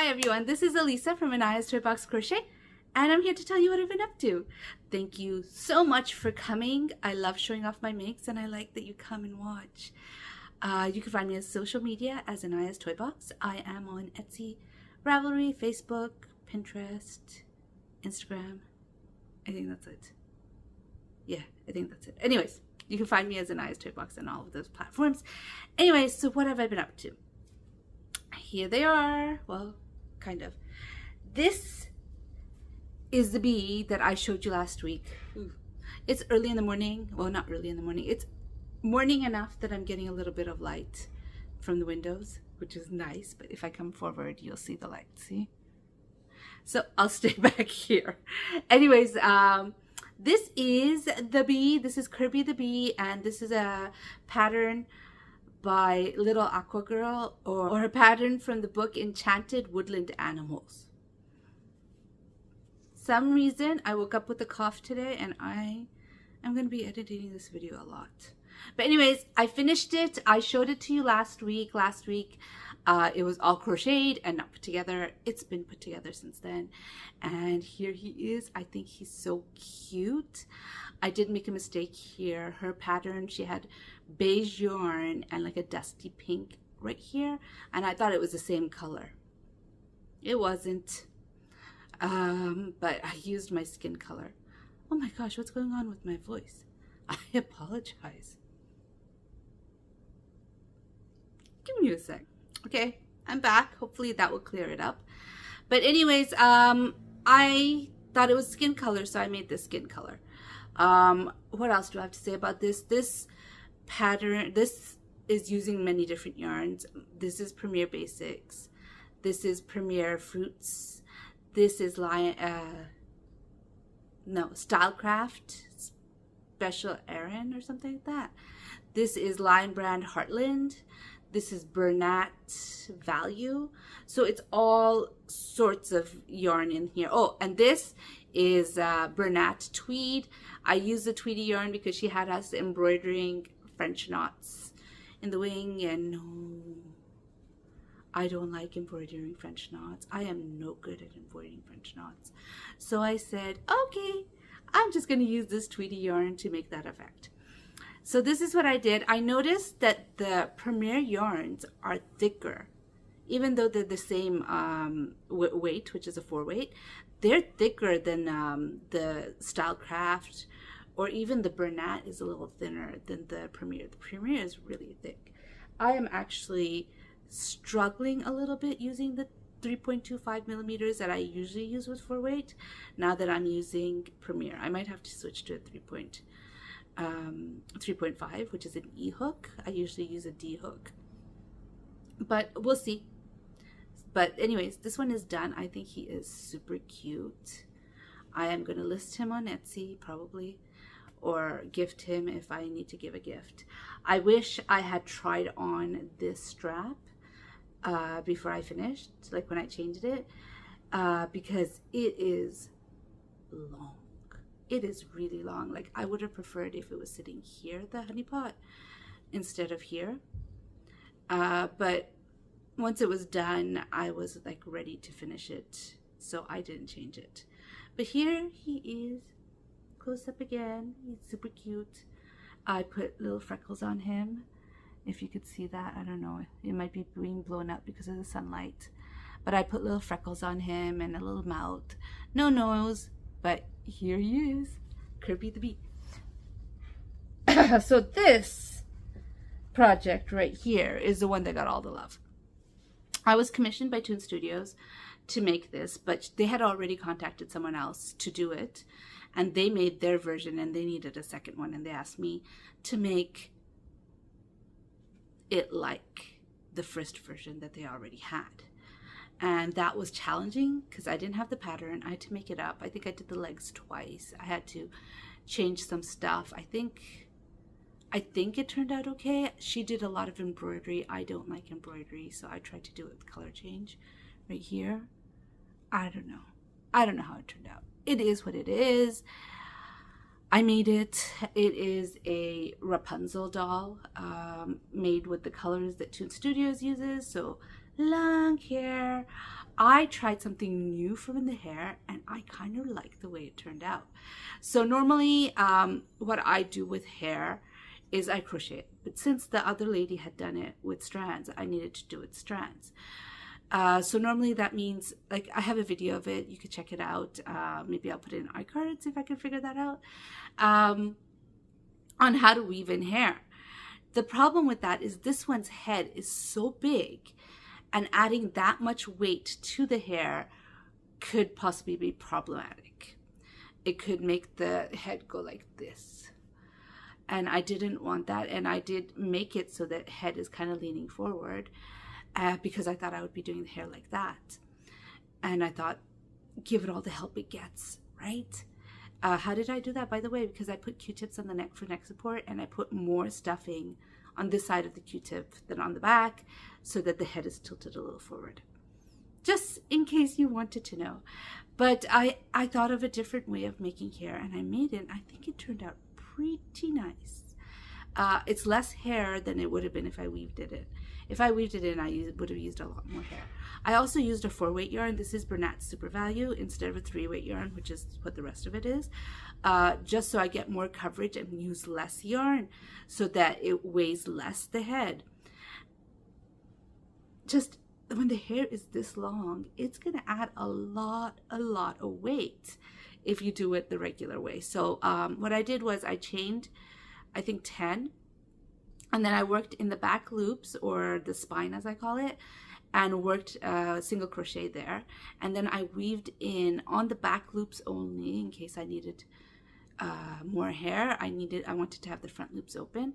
Hi everyone, this is Elisa from Anaya's Toy Box Crochet, and I'm here to tell you what I've been up to. Thank you so much for coming. I love showing off my makes and I like that you come and watch. You can find me on social media as Anaya's Toy Box. I am on Etsy, Ravelry, Facebook, Pinterest, Instagram. I think that's it. Yeah, I think that's it. Anyways, you can find me as Anaya's Toy Box on all of those platforms. Anyways, so what have I been up to? Here they are. Well, kind of. This is the bee that I showed you last week. It's early in the morning. Well, not early in the morning. It's morning enough that I'm getting a little bit of light from the windows, which is nice. But if I come forward, you'll see the light. See? So I'll stay back here. Anyways, this is the bee. This is Kirby the Bee, and this is a pattern by Little Aqua Girl, or a pattern from the book Enchanted Woodland Animals. Some reason I woke up with a cough today and I'm going to be editing this video a lot. But anyways, I finished it. I showed it to you last week. It was all crocheted and not put together. It's been put together since then. And here he is. I think he's so cute. I did make a mistake here. Her pattern, she had beige yarn and like a dusty pink right here. And I thought it was the same color. It wasn't. But I used my skin color. Oh my gosh, what's going on with my voice? I apologize. Give me a sec. Okay, I'm back. Hopefully that will clear it up. But anyways, I thought it was skin color, so I made this skin color. What else do I have to say about this? This pattern, this is using many different yarns. This is Premier Basics. This is Premier Fruits. This is Stylecraft Special Erin or something like that. This is Lion Brand Heartland. This is Bernat Value. So it's all sorts of yarn in here. Oh, and this is Bernat Tweed. I use the Tweedy yarn because she had us embroidering French knots in the wing, and no, I don't like embroidering French knots. I am no good at embroidering French knots. So I said, okay, I'm just going to use this Tweedy yarn to make that effect. So this is what I did. I noticed that the Premier yarns are thicker. Even though they're the same weight, which is a 4-weight, they're thicker than the Stylecraft, or even the Bernat is a little thinner than the Premier. The Premier is really thick. I am actually struggling a little bit using the 3.25 millimeters that I usually use with 4-weight. Now that I'm using Premier, I might have to switch to a 3.5, which is an E hook. I usually use a D hook, but we'll see. But anyways, this one is done. I think he is super cute. I am going to list him on Etsy probably, or gift him if I need to give a gift. I wish I had tried on this strap before I finished, like when I changed it, because it is long. It is really long. Like, I would have preferred if it was sitting here, the honey pot, instead of here. But once it was done, I was like ready to finish it, so I didn't change it. But here he is, close up again. He's super cute. I put little freckles on him. If you could see that, I don't know. It might be being blown up because of the sunlight. But I put little freckles on him and a little mouth. No nose, but here he is, Kirby the Bee. So this project right here is the one that got all the love. I was commissioned by Toon Studios to make this, but they had already contacted someone else to do it, and they made their version and they needed a second one, and they asked me to make it like the first version that they already had. And that was challenging because I didn't have the pattern. I had to make it up. I think I did the legs twice. I had to change some stuff. I think it turned out okay. She did a lot of embroidery. I don't like embroidery, so I tried to do it with color change right here. I don't know. I don't know how it turned out. It is what it is. I made it. It is a Rapunzel doll made with the colors that Toon Studios uses. So long hair. I tried something new from the hair and I kind of like the way it turned out. So normally what I do with hair is I crochet it. But since the other lady had done it with strands, I needed to do it strands. So normally that means, like, I have a video of it. You could check it out. Maybe I'll put it in iCards if I can figure that out. On how to weave in hair. The problem with that is this one's head is so big, and adding that much weight to the hair could possibly be problematic. It could make the head go like this. And I didn't want that, and I did make it so that head is kind of leaning forward because I thought I would be doing the hair like that. And I thought, give it all the help it gets, right? How did I do that, by the way? Because I put Q-tips on the neck for neck support, and I put more stuffing on this side of the Q-tip than on the back so that the head is tilted a little forward. Just in case you wanted to know. But I thought of a different way of making hair, and I made it. I think it turned out pretty nice. It's less hair than it would have been if I weaved it in. If I weaved it in, I would have used a lot more hair. I also used a 4-weight yarn. This is Bernat Super Value instead of a 3-weight yarn, which is what the rest of it is, just so I get more coverage and use less yarn so that it weighs less the head. Just when the hair is this long, it's going to add a lot of weight if you do it the regular way. So what I did was I chained, I think 10, and then I worked in the back loops, or the spine as I call it, and worked single crochet there. And then I weaved in on the back loops only in case I needed more hair. I wanted to have the front loops open.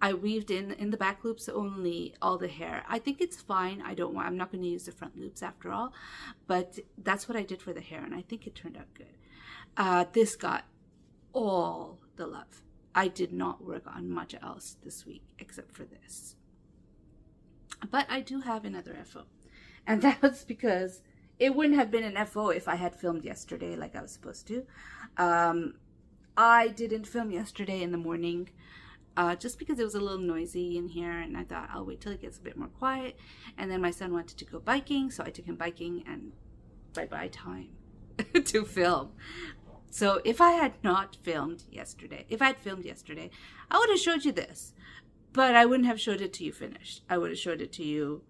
I weaved in the back loops only all the hair. I think it's fine. I'm not going to use the front loops after all, but that's what I did for the hair, and I think it turned out good. This got all the love. I did not work on much else this week except for this. But I do have another FO. And that's because it wouldn't have been an FO if I had filmed yesterday like I was supposed to. I didn't film yesterday in the morning just because it was a little noisy in here, and I thought I'll wait till it gets a bit more quiet. And then my son wanted to go biking, so I took him biking, and bye-bye time to film. So if I had filmed yesterday, I would have showed you this, but I wouldn't have showed it to you finished. I would have showed it to you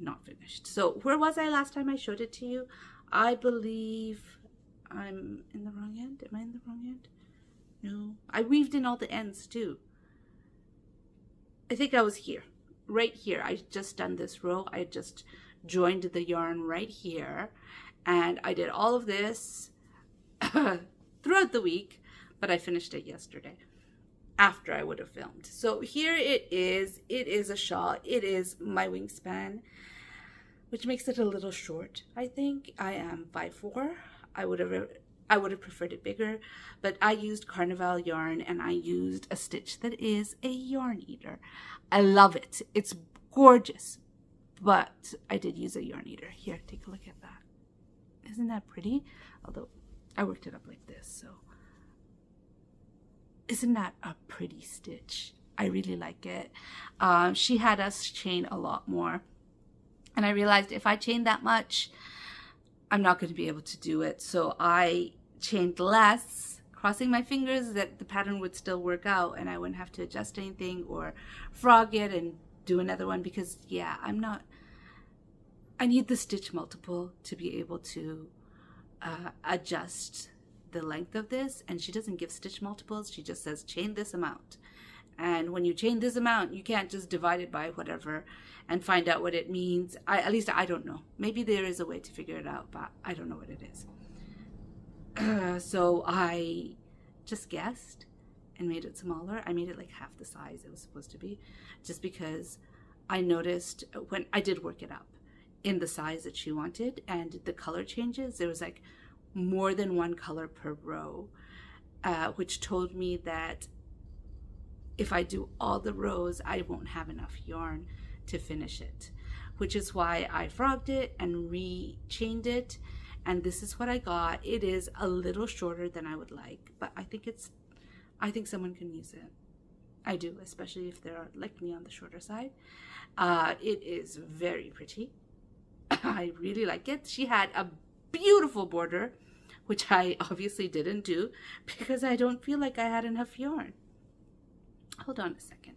not finished. So where was I last time I showed it to you? I believe I'm in the wrong end. Am I in the wrong end? No. I weaved in all the ends too. I think I was here, right here. I just done this row. I just joined the yarn right here, and I did all of this throughout the week, but I finished it yesterday after I would have filmed. So here it is. It is a shawl. It is my wingspan, which makes it a little short. I think I am 5'4". I would have preferred it bigger, but I used Carnival yarn, and I used a stitch that is a yarn eater. I love it. It's gorgeous, but I did use a yarn eater. Here, take a look at that. Isn't that pretty? Although I worked it up like this, so isn't that a pretty stitch? I really like it. She had us chain a lot more, and I realized if I chain that much, I'm not going to be able to do it. So I chained less, crossing my fingers that the pattern would still work out and I wouldn't have to adjust anything or frog it and do another one, because yeah, I need the stitch multiple to be able to adjust the length of this, and she doesn't give stitch multiples. She just says chain this amount, and when you chain this amount, you can't just divide it by whatever and find out what it means. At least I don't know. Maybe there is a way to figure it out, but I don't know what it is. So I just guessed and made it smaller. I made it like half the size it was supposed to be, just because I noticed when I did work it up in the size that she wanted, and the color changes, there was like more than one color per row, which told me that if I do all the rows, I won't have enough yarn to finish it, which is why I frogged it and re-chained it, and this is what I got. It is a little shorter than I would like, but I think someone can use it. I do, especially if they're like me on the shorter side. It is very pretty. I really like it. She had a beautiful border, which I obviously didn't do because I don't feel like I had enough yarn. Hold on a second.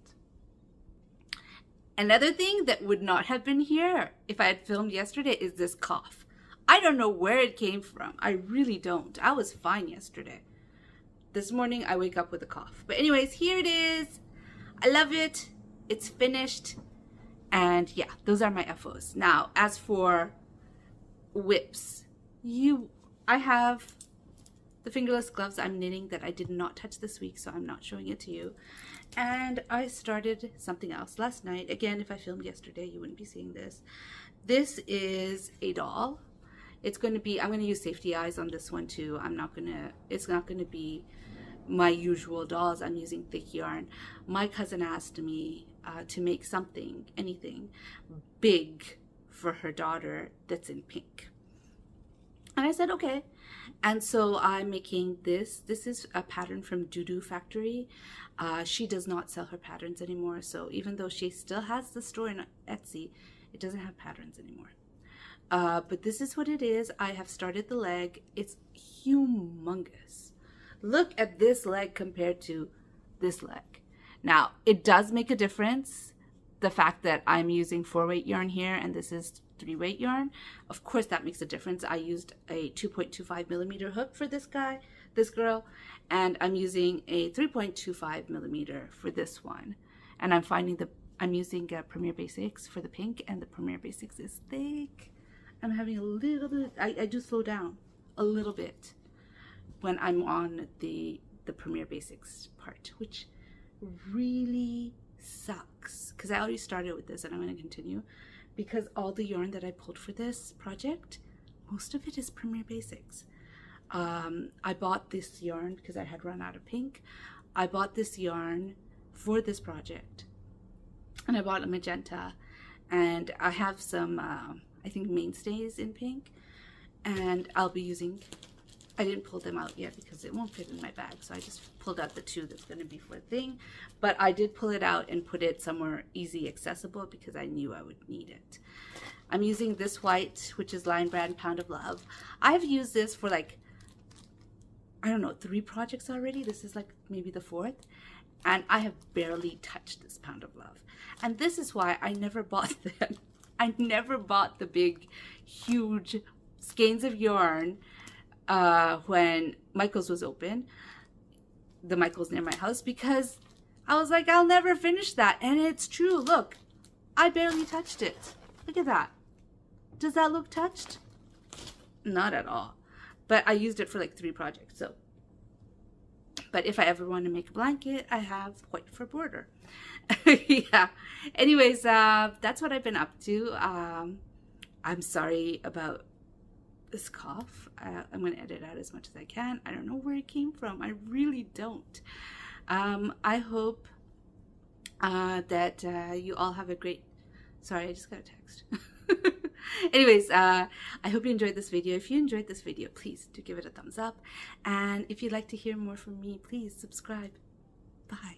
Another thing that would not have been here if I had filmed yesterday is this cough. I don't know where it came from. I really don't. I was fine yesterday. This morning I wake up with a cough. But anyways, here it is. I love it. It's finished. And yeah, those are my FOs. Now, as for whips, I have the fingerless gloves I'm knitting that I did not touch this week, so I'm not showing it to you. And I started something else last night. Again, if I filmed yesterday, you wouldn't be seeing this. This is a doll. It's going to be, I'm going to use safety eyes on this one too. It's not going to be my usual dolls. I'm using thick yarn. My cousin asked me to make something, anything big for her daughter that's in pink. And I said, okay. And so I'm making this. This is a pattern from Doodoo Factory. She does not sell her patterns anymore. So even though she still has the store in Etsy, it doesn't have patterns anymore. But this is what it is. I have started the leg. It's humongous. Look at this leg compared to this leg. Now, it does make a difference. The fact that I'm using 4-weight yarn here and this is 3-weight yarn, of course that makes a difference. I used a 2.25 millimeter hook for this girl, and I'm using a 3.25 millimeter for this one. And I'm finding I'm using Premier Basics for the pink, and the Premier Basics is thick. I'm having a little bit, I do slow down a little bit when I'm on the Premier Basics part, which really sucks because I already started with this and I'm going to continue because all the yarn that I pulled for this project, most of it is Premier Basics. I bought this yarn because I had run out of pink. I bought this yarn for this project and I bought a magenta, and I have some I think mainstays in pink, and I'll be using, I didn't pull them out yet because it won't fit in my bag, so I just pulled out the 2 that's going to be for a thing. But I did pull it out and put it somewhere easy accessible because I knew I would need it. I'm using this white, which is Lion Brand Pound of Love. I've used this for like, I don't know, 3 projects already. This is like maybe the 4th, and I have barely touched this Pound of Love. And this is why I never bought them. I never bought the big, huge skeins of yarn when Michael's was open, the Michael's near my house, because I was like, I'll never finish that. And it's true. Look, I barely touched it. Look at that. Does that look touched? Not at all. But I used it for like 3 projects. So, but if I ever want to make a blanket, I have white for border. Yeah. Anyways, that's what I've been up to. I'm sorry about this cough. I'm going to edit out as much as I can. I don't know where it came from. I really don't. I hope that you all have a great... Sorry, I just got a text. Anyways, I hope you enjoyed this video. If you enjoyed this video, please do give it a thumbs up. And if you'd like to hear more from me, please subscribe. Bye.